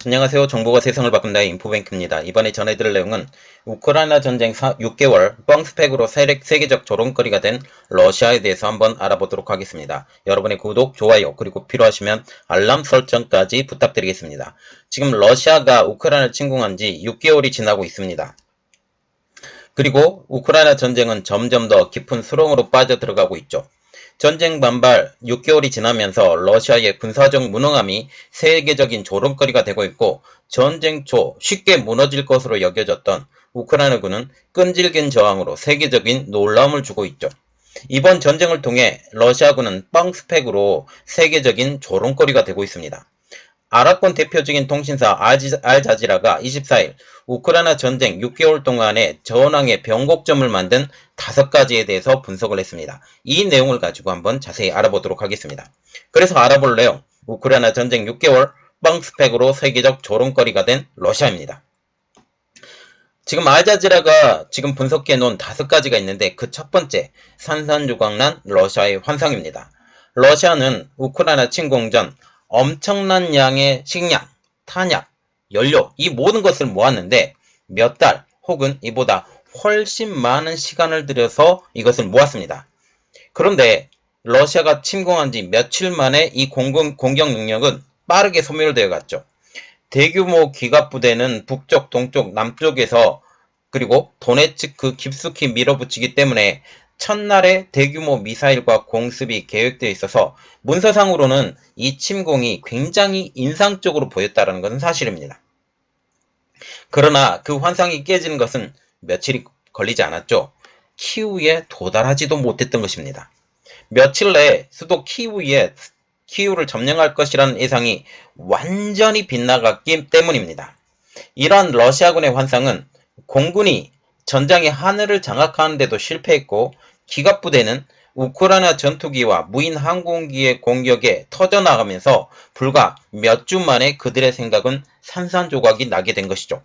안녕하세요. 정보가 세상을 바꾼다의 인포뱅크입니다. 이번에 전해드릴 내용은 우크라이나 전쟁 6개월 뻥스펙으로 세계적 조롱거리가 된 러시아에 대해서 한번 알아보도록 하겠습니다. 여러분의 구독, 좋아요, 그리고 필요하시면 알람 설정까지 부탁드리겠습니다. 지금 러시아가 우크라이나를 침공한 지 6개월이 지나고 있습니다. 그리고 우크라이나 전쟁은 점점 더 깊은 수렁으로 빠져들어가고 있죠. 전쟁 반발 6개월이 지나면서 러시아의 군사적 무능함이 세계적인 조롱거리가 되고 있고, 전쟁 초 쉽게 무너질 것으로 여겨졌던 우크라이나군은 끈질긴 저항으로 세계적인 놀라움을 주고 있죠. 이번 전쟁을 통해 러시아군은 빵스펙으로 세계적인 조롱거리가 되고 있습니다. 아랍권 대표적인 통신사 알자지라가 24일 우크라이나 전쟁 6개월 동안의 전황의 변곡점을 만든 5가지에 대해서 분석을 했습니다. 이 내용을 가지고 한번 자세히 알아보도록 하겠습니다. 그래서 알아볼 내용, 우크라이나 전쟁 6개월 빵스펙으로 세계적 조롱거리가 된 러시아입니다. 지금 알자지라가 지금 분석해 놓은 5가지가 있는데, 그 첫 번째, 산산조각난 러시아의 환상입니다. 러시아는 우크라이나 침공 전 엄청난 양의 식량, 탄약, 연료, 이 모든 것을 모았는데 몇 달 혹은 이보다 훨씬 많은 시간을 들여서 이것을 모았습니다. 그런데 러시아가 침공한 지 며칠 만에 이 공격 능력은 빠르게 소멸되어 갔죠. 대규모 기갑부대는 북쪽, 동쪽, 남쪽에서 그리고 도네츠크 깊숙이 밀어붙이기 때문에 첫날에 대규모 미사일과 공습이 계획되어 있어서 문서상으로는 이 침공이 굉장히 인상적으로 보였다는 것은 사실입니다. 그러나 그 환상이 깨지는 것은 며칠이 걸리지 않았죠. 키우에 도달하지도 못했던 것입니다. 며칠 내에 수도 키우를 점령할 것이라는 예상이 완전히 빗나갔기 때문입니다. 이러한 러시아군의 환상은 공군이 전장의 하늘을 장악하는 데도 실패했고, 기갑부대는 우크라이나 전투기와 무인 항공기의 공격에 터져나가면서 불과 몇 주 만에 그들의 생각은 산산조각이 나게 된 것이죠.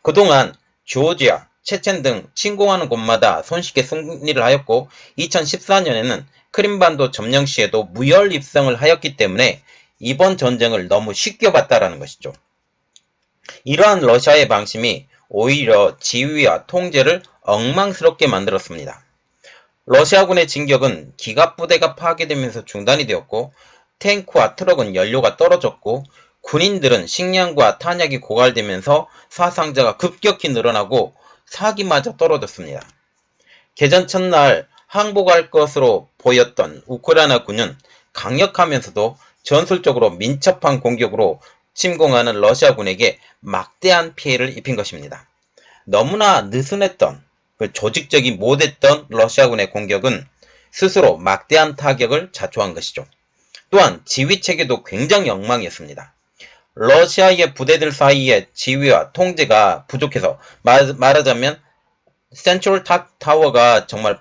그동안 조지아, 체첸 등 침공하는 곳마다 손쉽게 승리를 하였고, 2014년에는 크림반도 점령 시에도 무혈 입성을 하였기 때문에 이번 전쟁을 너무 쉽게 봤다라는 것이죠. 이러한 러시아의 방심이 오히려 지휘와 통제를 엉망스럽게 만들었습니다. 러시아군의 진격은 기갑부대가 파괴되면서 중단이 되었고, 탱크와 트럭은 연료가 떨어졌고, 군인들은 식량과 탄약이 고갈되면서 사상자가 급격히 늘어나고 사기마저 떨어졌습니다. 개전 첫날 항복할 것으로 보였던 우크라이나 군은 강력하면서도 전술적으로 민첩한 공격으로 침공하는 러시아군에게 막대한 피해를 입힌 것입니다. 너무나 느슨했던, 조직적이 못했던 러시아군의 공격은 스스로 막대한 타격을 자초한 것이죠. 또한 지휘체계도 굉장히 엉망이었습니다. 러시아의 부대들 사이의 지휘와 통제가 부족해서, 말하자면 센트럴 타워가 정말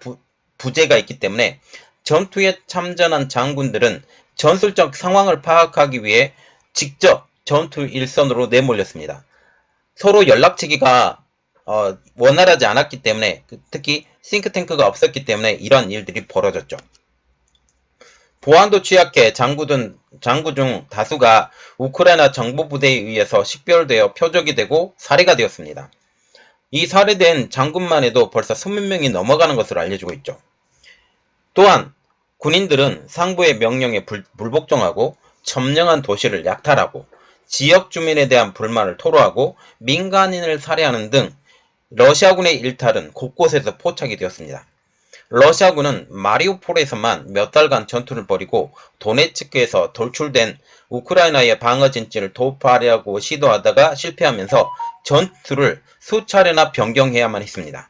부재가 있기 때문에 전투에 참전한 장군들은 전술적 상황을 파악하기 위해 직접 전투 일선으로 내몰렸습니다. 서로 연락치기가 원활하지 않았기 때문에, 특히 싱크탱크가 없었기 때문에 이러한 일들이 벌어졌죠. 보안도 취약해 장구 중 다수가 우크라이나 정보부대에 의해서 식별되어 표적이 되고 살해가 되었습니다. 이 살해된 장군만 해도 벌써 20명이 넘어가는 것으로 알려지고 있죠. 또한 군인들은 상부의 명령에 불복종하고 점령한 도시를 약탈하고 지역 주민에 대한 불만을 토로하고 민간인을 살해하는 등 러시아군의 일탈은 곳곳에서 포착이 되었습니다. 러시아군은 마리우폴에서만 몇 달간 전투를 벌이고 도네츠크에서 돌출된 우크라이나의 방어 진지를 돌파하려고 시도하다가 실패하면서 전투를 수차례나 변경해야만 했습니다.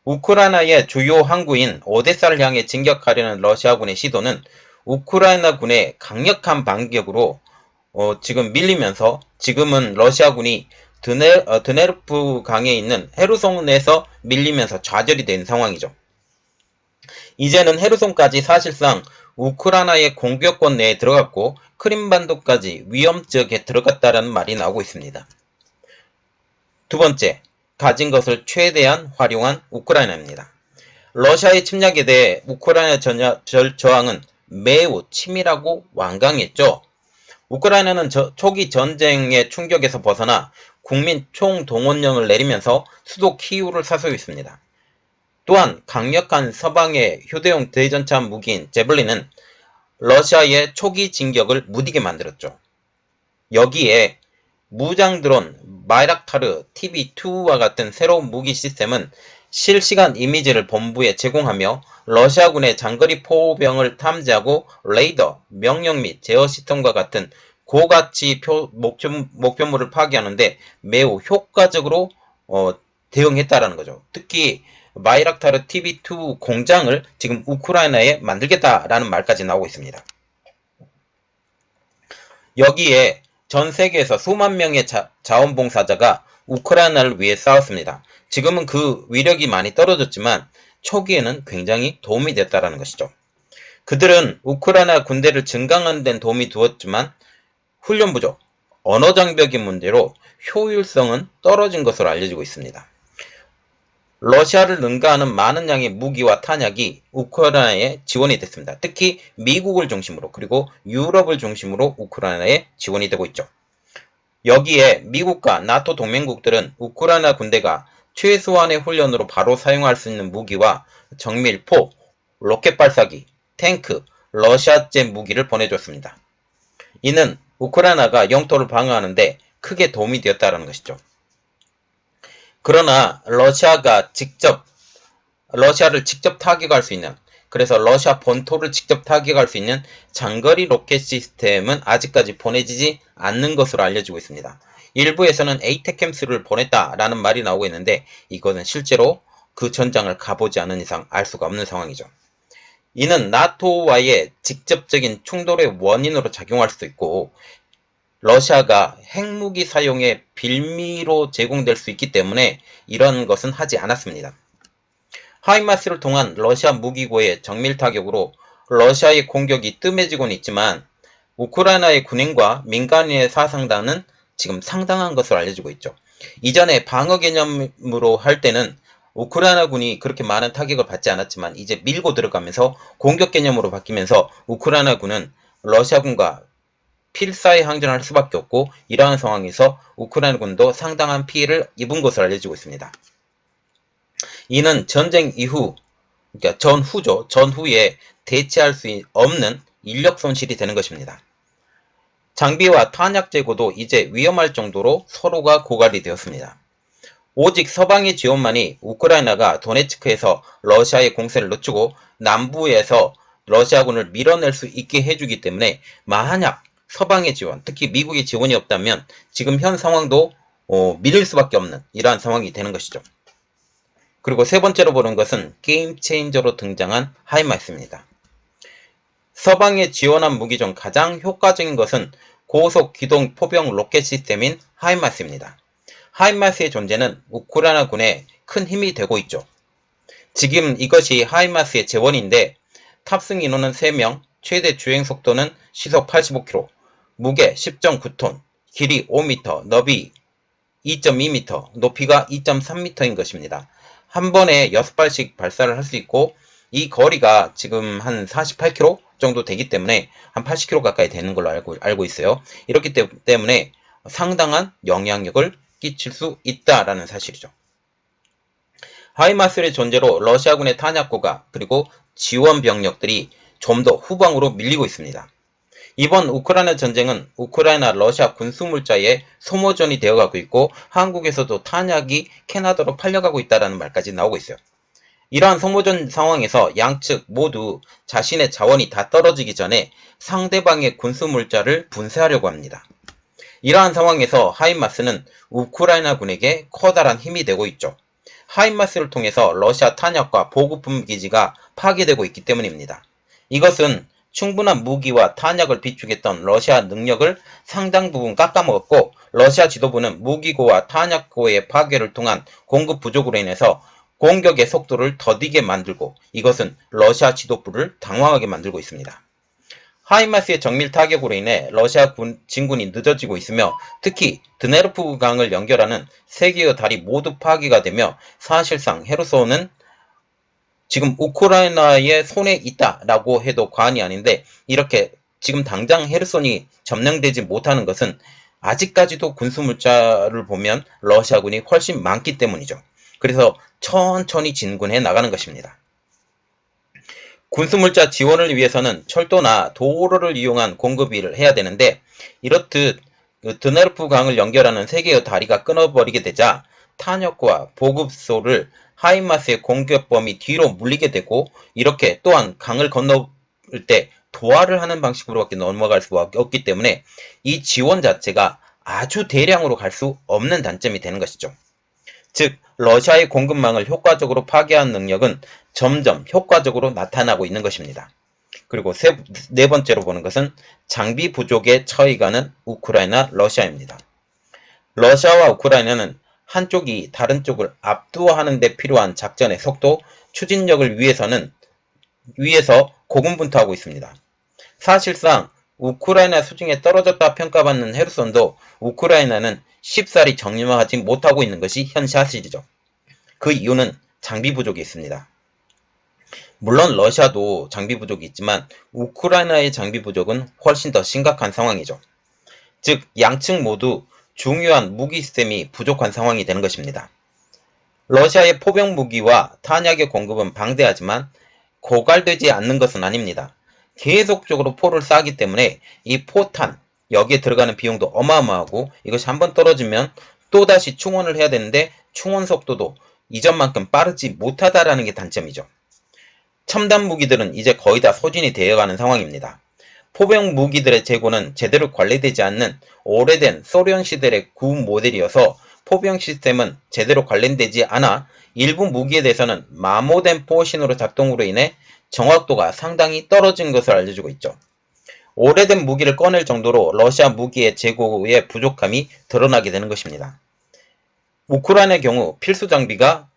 우크라이나의 주요 항구인 오데사를 향해 진격하려는 러시아군의 시도는 우크라이나군의 강력한 반격으로 지금 밀리면서, 지금은 러시아군이 드네르프 강에 있는 헤르손에서 밀리면서 좌절이 된 상황이죠. 이제는 헤르손까지 사실상 우크라이나의 공격권 내에 들어갔고 크림반도까지 위험 지역에 들어갔다라는 말이 나오고 있습니다. 두 번째, 가진 것을 최대한 활용한 우크라이나입니다. 러시아의 침략에 대해 우크라이나 저항은 매우 치밀하고 완강했죠. 우크라이나는 초기 전쟁의 충격에서 벗어나 국민 총동원령을 내리면서 수도 키이우를 사수하고 있습니다. 또한 강력한 서방의 휴대용 대전차 무기인 제블린은 러시아의 초기 진격을 무디게 만들었죠. 여기에 무장 드론 바이락타르 TB2와 같은 새로운 무기 시스템은 실시간 이미지를 본부에 제공하며 러시아군의 장거리 포병을 탐지하고 레이더, 명령 및 제어 시스템과 같은 고가치 목표물을 파괴하는데 매우 효과적으로 대응했다라는 거죠. 특히 바이락타르 TB2 공장을 지금 우크라이나에 만들겠다라는 말까지 나오고 있습니다. 여기에 전 세계에서 수만 명의 자원봉사자가 우크라이나를 위해 싸웠습니다. 지금은 그 위력이 많이 떨어졌지만 초기에는 굉장히 도움이 됐다는 것이죠. 그들은 우크라이나 군대를 증강하는 데는 도움이 되었지만 훈련 부족, 언어 장벽의 문제로 효율성은 떨어진 것으로 알려지고 있습니다. 러시아를 능가하는 많은 양의 무기와 탄약이 우크라이나에 지원이 됐습니다. 특히 미국을 중심으로 그리고 유럽을 중심으로 우크라이나에 지원이 되고 있죠. 여기에 미국과 나토 동맹국들은 우크라이나 군대가 최소한의 훈련으로 바로 사용할 수 있는 무기와 정밀포, 로켓 발사기, 탱크, 러시아제 무기를 보내줬습니다. 이는 우크라이나가 영토를 방어하는데 크게 도움이 되었다는 것이죠. 그러나 러시아를 직접 타격할 수 있는, 그래서 러시아 본토를 직접 타격할 수 있는 장거리 로켓 시스템은 아직까지 보내지지 않는 것으로 알려지고 있습니다. 일부에서는 에이테켐스를 보냈다라는 말이 나오고 있는데 이것은 실제로 그 전장을 가보지 않은 이상 알 수가 없는 상황이죠. 이는 나토와의 직접적인 충돌의 원인으로 작용할 수도 있고 러시아가 핵무기 사용의 빌미로 제공될 수 있기 때문에 이런 것은 하지 않았습니다. 하이마스를 통한 러시아 무기고의 정밀 타격으로 러시아의 공격이 뜸해지고는 있지만 우크라이나의 군인과 민간인의 사상단은 지금 상당한 것으로 알려지고 있죠. 이전에 방어 개념으로 할 때는 우크라이나 군이 그렇게 많은 타격을 받지 않았지만 이제 밀고 들어가면서 공격 개념으로 바뀌면서 우크라이나 군은 러시아군과 필사의 항전할 수밖에 없고 이러한 상황에서 우크라이나 군도 상당한 피해를 입은 것으로 알려지고 있습니다. 이는 전쟁 이후, 그러니까 전후에 대체할 수 없는 인력 손실이 되는 것입니다. 장비와 탄약 재고도 이제 위험할 정도로 서로가 고갈이 되었습니다. 오직 서방의 지원만이 우크라이나가 도네츠크에서 러시아의 공세를 늦추고 남부에서 러시아군을 밀어낼 수 있게 해주기 때문에 만약 서방의 지원, 특히 미국의 지원이 없다면 지금 현 상황도 밀릴 수밖에 없는 이러한 상황이 되는 것이죠. 그리고 세 번째로 보는 것은 게임 체인저로 등장한 하이마스입니다. 서방에 지원한 무기 중 가장 효과적인 것은 고속 기동 포병 로켓 시스템인 하이마스입니다. 하이마스의 존재는 우크라이나 군에 큰 힘이 되고 있죠. 지금 이것이 하이마스의 재원인데 탑승 인원은 3명, 최대 주행 속도는 시속 85km, 무게 10.9톤, 길이 5m, 너비 2.2m, 높이가 2.3m인 것입니다. 한 번에 6발씩 발사를 할 수 있고 이 거리가 지금 한 48km 정도 되기 때문에 한 80km 가까이 되는 걸로 알고 있어요. 이렇기 때문에 상당한 영향력을 끼칠 수 있다라는 사실이죠. 하이마스의 존재로 러시아군의 탄약고가 그리고 지원 병력들이 좀 더 후방으로 밀리고 있습니다. 이번 우크라이나 전쟁은 우크라이나 러시아 군수물자의 소모전이 되어가고 있고 한국에서도 탄약이 캐나다로 팔려가고 있다는 말까지 나오고 있어요. 이러한 소모전 상황에서 양측 모두 자신의 자원이 다 떨어지기 전에 상대방의 군수물자를 분쇄하려고 합니다. 이러한 상황에서 하이마스는 우크라이나 군에게 커다란 힘이 되고 있죠. 하이마스를 통해서 러시아 탄약과 보급품 기지가 파괴되고 있기 때문입니다. 이것은 충분한 무기와 탄약을 비축했던 러시아 능력을 상당 부분 깎아먹었고 러시아 지도부는 무기고와 탄약고의 파괴를 통한 공급 부족으로 인해서 공격의 속도를 더디게 만들고 이것은 러시아 지도부를 당황하게 만들고 있습니다. 하이마스의 정밀 타격으로 인해 러시아 진군이 늦어지고 있으며 특히 드네르프 강을 연결하는 3개의 다리 모두 파괴가 되며 사실상 헤르손은 지금 우크라이나의 손에 있다라고 해도 과언이 아닌데 이렇게 지금 당장 헤르손이 점령되지 못하는 것은 아직까지도 군수물자를 보면 러시아군이 훨씬 많기 때문이죠. 그래서 천천히 진군해 나가는 것입니다. 군수물자 지원을 위해서는 철도나 도로를 이용한 공급을 해야 되는데, 이렇듯 드네르프 강을 연결하는 세 개의 다리가 끊어버리게 되자 탄약과 보급소를 하이마스의 공격 범위 뒤로 물리게 되고, 이렇게 또한 강을 건널 때 도하를 하는 방식으로밖에 넘어갈 수가 없기 때문에 이 지원 자체가 아주 대량으로 갈 수 없는 단점이 되는 것이죠. 즉, 러시아의 공급망을 효과적으로 파괴하는 능력은 점점 효과적으로 나타나고 있는 것입니다. 그리고 네 번째로 보는 것은 장비 부족에 처해가는 우크라이나, 러시아입니다. 러시아와 우크라이나는 한쪽이 다른 쪽을 압도하는 데 필요한 작전의 속도, 추진력을 위해서 고군분투하고 있습니다. 사실상 우크라이나 수중에 떨어졌다 평가받는 헤르손도 우크라이나는 쉽사리 정리하지 못하고 있는 것이 현 사실이죠. 그 이유는 장비 부족이 있습니다. 물론 러시아도 장비 부족이 있지만 우크라이나의 장비 부족은 훨씬 더 심각한 상황이죠. 즉, 양측 모두 중요한 무기 시스템이 부족한 상황이 되는 것입니다. 러시아의 포병 무기와 탄약의 공급은 방대하지만 고갈되지 않는 것은 아닙니다. 계속적으로 포를 쏴기 때문에 이 포탄, 여기에 들어가는 비용도 어마어마하고, 이것이 한번 떨어지면 또다시 충원을 해야 되는데 충원 속도도 이전만큼 빠르지 못하다라는 게 단점이죠. 첨단 무기들은 이제 거의 다 소진이 되어가는 상황입니다. 포병 무기들의 재고는 제대로 관리되지 않는 오래된 소련 시대의 구 모델이어서 포병 시스템은 제대로 관련되지 않아 일부 무기에 대해서는 마모된 포신으로 작동으로 인해 정확도가 상당히 떨어진 것을 알려주고 있죠. 오래된 무기를 꺼낼 정도로 러시아 무기의 재고의 부족함이 드러나게 되는 것입니다. 우크라이나의 경우 필수 장비가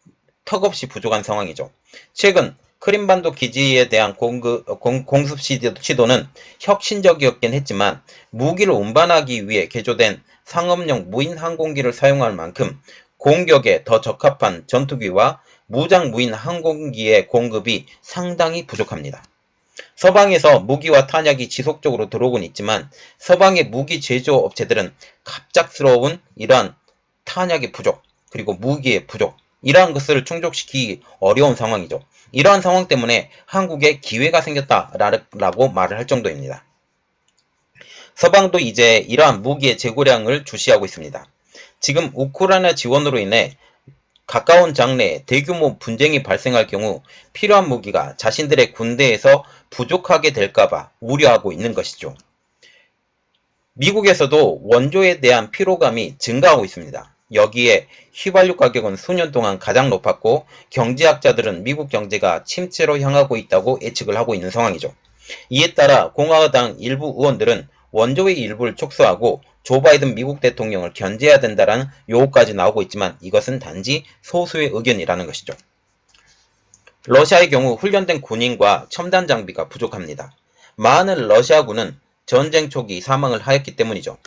턱없이 부족한 상황이죠. 최근 크림반도 기지에 대한 공습 시도는 혁신적이었긴 했지만 무기를 운반하기 위해 개조된 상업용 무인 항공기를 사용할 만큼 공격에 더 적합한 전투기와 무장 무인 항공기의 공급이 상당히 부족합니다. 서방에서 무기와 탄약이 지속적으로 들어오곤 있지만 서방의 무기 제조 업체들은 갑작스러운 이러한 탄약의 부족, 그리고 무기의 부족, 이러한 것을 충족시키기 어려운 상황이죠. 이러한 상황 때문에 한국에 기회가 생겼다라고 말을 할 정도입니다. 서방도 이제 이러한 무기의 재고량을 주시하고 있습니다. 지금 우크라이나 지원으로 인해 가까운 장래에 대규모 분쟁이 발생할 경우 필요한 무기가 자신들의 군대에서 부족하게 될까봐 우려하고 있는 것이죠. 미국에서도 원조에 대한 피로감이 증가하고 있습니다. 여기에 휘발유 가격은 수년 동안 가장 높았고 경제학자들은 미국 경제가 침체로 향하고 있다고 예측을 하고 있는 상황이죠. 이에 따라 공화당 일부 의원들은 원조의 일부를 축소하고 조 바이든 미국 대통령을 견제해야 된다는 요구까지 나오고 있지만 이것은 단지 소수의 의견이라는 것이죠. 러시아의 경우 훈련된 군인과 첨단 장비가 부족합니다. 많은 러시아군은 전쟁 초기 사망을 하였기 때문이죠.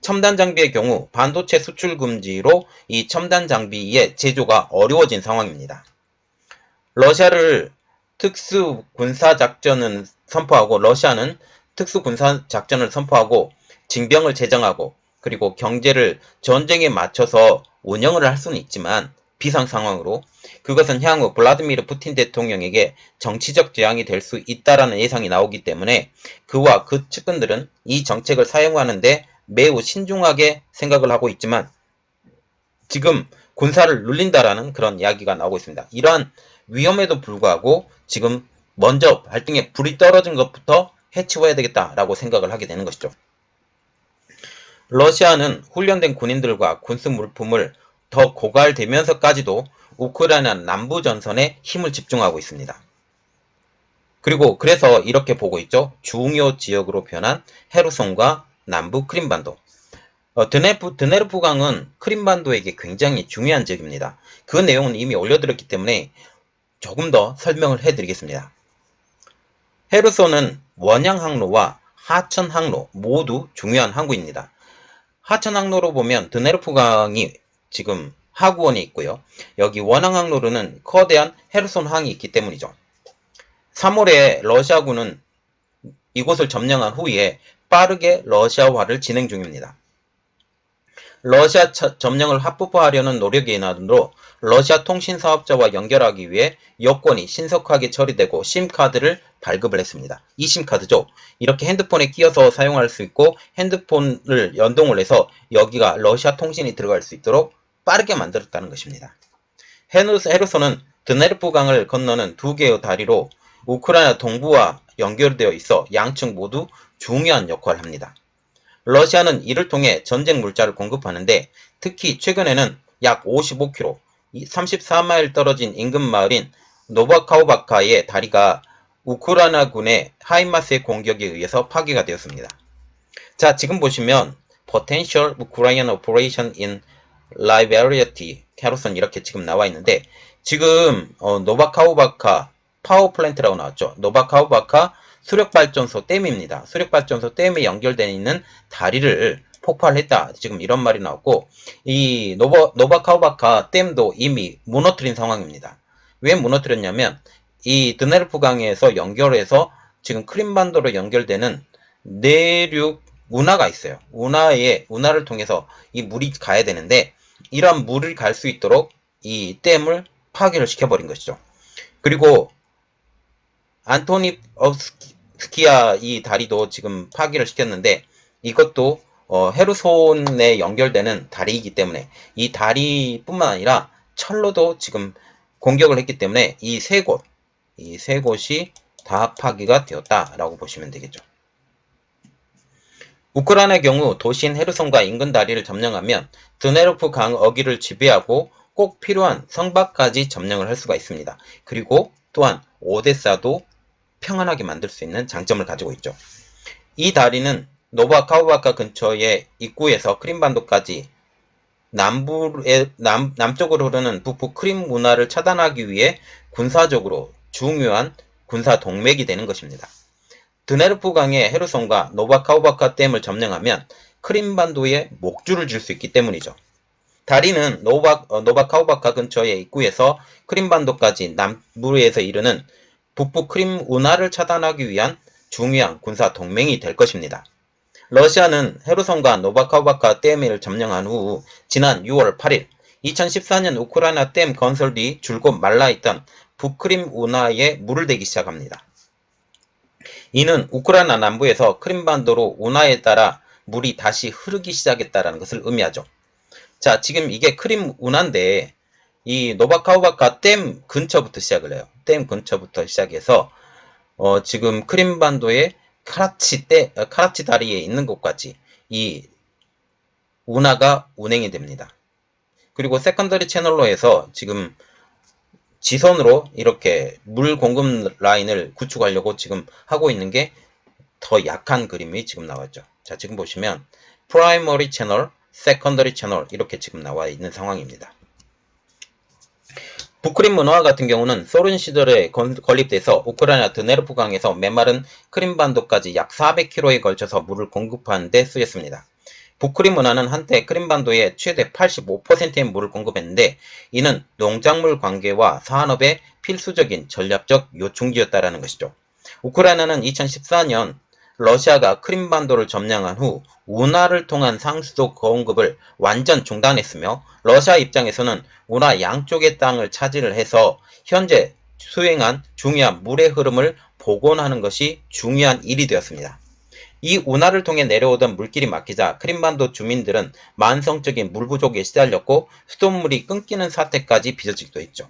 첨단 장비의 경우 반도체 수출 금지로 이 첨단 장비의 제조가 어려워진 상황입니다. 러시아는 특수군사작전을 선포하고 징병을 제정하고 그리고 경제를 전쟁에 맞춰서 운영을 할 수는 있지만 비상 상황으로 그것은 향후 블라디미르 푸틴 대통령에게 정치적 재앙이 될 수 있다라는 예상이 나오기 때문에 그와 그 측근들은 이 정책을 사용하는데 매우 신중하게 생각을 하고 있지만 지금 군사를 눌린다라는 그런 이야기가 나오고 있습니다. 이러한 위험에도 불구하고 지금 먼저 발등에 불이 떨어진 것부터 해치워야 되겠다라고 생각을 하게 되는 것이죠. 러시아는 훈련된 군인들과 군수 물품을 더 고갈되면서까지도 우크라이나 남부 전선에 힘을 집중하고 있습니다. 그리고 그래서 이렇게 보고 있죠. 중요 지역으로 변한 헤르손과 남부 크림반도. 드네르프 강은 크림반도에게 굉장히 중요한 지역입니다. 그 내용은 이미 올려드렸기 때문에 조금 더 설명을 해드리겠습니다. 헤르손은 원양 항로와 하천 항로 모두 중요한 항구입니다. 하천 항로로 보면 드네르프 강이 지금 하구원에 있고요. 여기 원양 항로로는 거대한 헤르손 항이 있기 때문이죠. 3월에 러시아군은 이곳을 점령한 후에 빠르게 러시아화를 진행 중입니다. 러시아 점령을 합법화하려는 노력의 일환으로 러시아 통신 사업자와 연결하기 위해 여권이 신속하게 처리되고 심카드를 발급을 했습니다. 이 심카드죠. 이렇게 핸드폰에 끼워서 사용할 수 있고 핸드폰을 연동을 해서 여기가 러시아 통신이 들어갈 수 있도록 빠르게 만들었다는 것입니다. 헤르손은 드네르프 강을 건너는 두 개의 다리로 우크라이나 동부와 연결되어 있어 양측 모두 중요한 역할을 합니다. 러시아는 이를 통해 전쟁 물자를 공급하는데 특히 최근에는 약 55km, 34마일 떨어진 인근 마을인 노바카우바카의 다리가 우크라이나군의 하이마스의 공격에 의해서 파괴가 되었습니다. 자, 지금 보시면 Potential Ukrainian Operation in Liberty, 헤르손 이렇게 지금 나와 있는데 지금 노바카우바카 파워플랜트라고 나왔죠. 노바카우바카 수력발전소 댐입니다. 수력발전소 댐에 연결되어 있는 다리를 폭발했다. 지금 이런 말이 나왔고 이 노바카우바카 댐도 이미 무너뜨린 상황입니다. 왜 무너뜨렸냐면 이 드네르프 강에서 연결해서 지금 크림반도로 연결되는 내륙 운하가 있어요. 운하를 통해서 이 물이 가야 되는데 이러한 물을 갈 수 있도록 이 댐을 파괴를 시켜버린 것이죠. 그리고 안토니프스키아 이 다리도 지금 파괴를 시켰는데 이것도 헤르손에 연결되는 다리이기 때문에 이 다리뿐만 아니라 철로도 지금 공격을 했기 때문에 이 세 곳이 다 파괴가 되었다라고 보시면 되겠죠. 우크라이나의 경우 도시인 헤르손과 인근 다리를 점령하면 드네르프 강 어귀를 지배하고 꼭 필요한 성곽까지 점령을 할 수가 있습니다. 그리고 또한 오데사도 평안하게 만들 수 있는 장점을 가지고 있죠. 이 다리는 노바카우바카 근처의 입구에서 크림반도까지 남쪽으로 흐르는 북부 크림 운하를 차단하기 위해 군사적으로 중요한 군사 동맥이 되는 것입니다. 드네르프 강의 헤르손과 노바카우바카 댐을 점령하면 크림반도에 목줄을 줄 수 있기 때문이죠. 다리는 노바카우바카 근처의 입구에서 크림반도까지 남부에서 이르는 북부 크림 운하를 차단하기 위한 중요한 군사 동맹이 될 것입니다. 러시아는 헤르손과 노바카우바카 댐을 점령한 후 지난 6월 8일 2014년 우크라이나 댐 건설 뒤 줄곧 말라있던 북크림 운하에 물을 대기 시작합니다. 이는 우크라이나 남부에서 크림반도로 운하에 따라 물이 다시 흐르기 시작했다는 것을 의미하죠. 자, 지금 이게 크림 운하인데 이 노바카우바카 댐 근처부터 시작을 해요. 댐 근처부터 시작해서 지금 크림반도의 카라치 다리에 있는 곳까지 이 운하가 운행이 됩니다. 그리고 세컨더리 채널로 해서 지금 지선으로 이렇게 물 공급 라인을 구축하려고 지금 하고 있는 게 더 약한 그림이 지금 나왔죠. 자, 지금 보시면 프라이머리 채널, 세컨더리 채널 이렇게 지금 나와 있는 상황입니다. 북크림 운하 같은 경우는 소련 시절에 건립돼서 우크라이나 드네르프 강에서 메마른 크림반도까지 약 400km에 걸쳐서 물을 공급하는 데 쓰였습니다. 북크림 운하는 한때 크림반도에 최대 85%의 물을 공급했는데 이는 농작물 관계와 산업의 필수적인 전략적 요충지였다는 것이죠. 우크라이나는 2014년 러시아가 크림반도를 점령한 후 운하를 통한 상수도 공급을 완전 중단했으며 러시아 입장에서는 운하 양쪽의 땅을 차지를 해서 현재 수행한 중요한 물의 흐름을 복원하는 것이 중요한 일이 되었습니다. 이 운하를 통해 내려오던 물길이 막히자 크림반도 주민들은 만성적인 물 부족에 시달렸고 수돗물이 끊기는 사태까지 빚어지기도 했죠.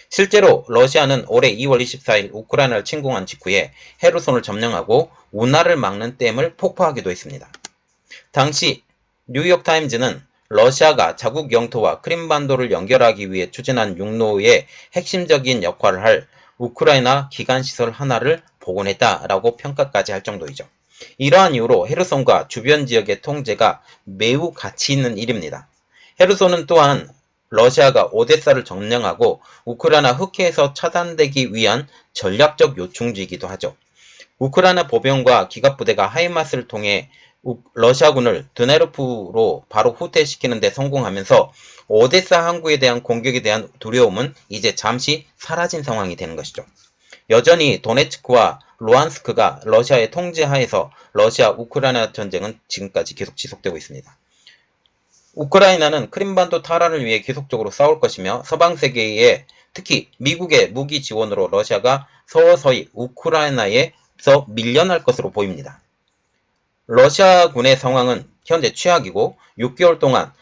실제로 러시아는 올해 2월 24일 우크라이나를 침공한 직후에 헤르손을 점령하고 운하를 막는 댐을 폭파하기도 했습니다. 당시 뉴욕타임즈는 러시아가 자국 영토와 크림반도를 연결하기 위해 추진한 육로의 핵심적인 역할을 할 우크라이나 기간시설 하나를 복원했다라고 평가까지 할 정도이죠. 이러한 이유로 헤르손과 주변 지역의 통제가 매우 가치 있는 일입니다. 헤르손은 또한 러시아가 오데사를 점령하고 우크라이나 흑해에서 차단되기 위한 전략적 요충지이기도 하죠. 우크라이나 보병과 기갑부대가 하이마스를 통해 러시아군을 드네르프로 바로 후퇴시키는 데 성공하면서 오데사 항구에 대한 공격에 대한 두려움은 이제 잠시 사라진 상황이 되는 것이죠. 여전히 도네츠크와 루안스크가 러시아의 통제하에서 러시아 우크라이나 전쟁은 지금까지 계속 지속되고 있습니다. 우크라이나는 크림반도 탈환을 위해 계속적으로 싸울 것이며 서방 세계의 특히 미국의 무기 지원으로 러시아가 서서히 우크라이나에서 밀려날 것으로 보입니다. 러시아군의 상황은 현재 최악이고 6개월 동안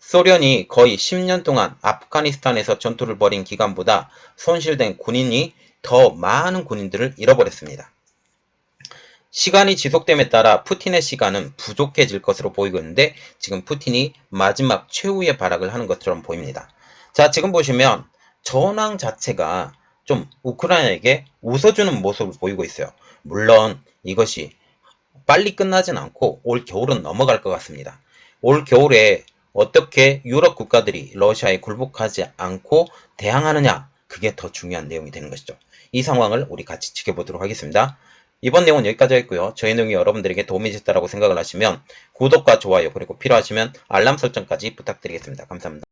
소련이 거의 10년 동안 아프가니스탄에서 전투를 벌인 기간보다 손실된 군인이 더 많은 군인들을 잃어버렸습니다. 시간이 지속됨에 따라 푸틴의 시간은 부족해질 것으로 보이고 있는데 지금 푸틴이 마지막 최후의 발악을 하는 것처럼 보입니다. 자, 지금 보시면 전황 자체가 좀 우크라이나에게 웃어주는 모습을 보이고 있어요. 물론 이것이 빨리 끝나진 않고 올 겨울은 넘어갈 것 같습니다. 올 겨울에 어떻게 유럽 국가들이 러시아에 굴복하지 않고 대항하느냐, 그게 더 중요한 내용이 되는 것이죠. 이 상황을 우리 같이 지켜보도록 하겠습니다. 이번 내용은 여기까지 했고요. 저희 내용이 여러분들에게 도움이 됐다고 생각을 하시면 구독과 좋아요 그리고 필요하시면 알람 설정까지 부탁드리겠습니다. 감사합니다.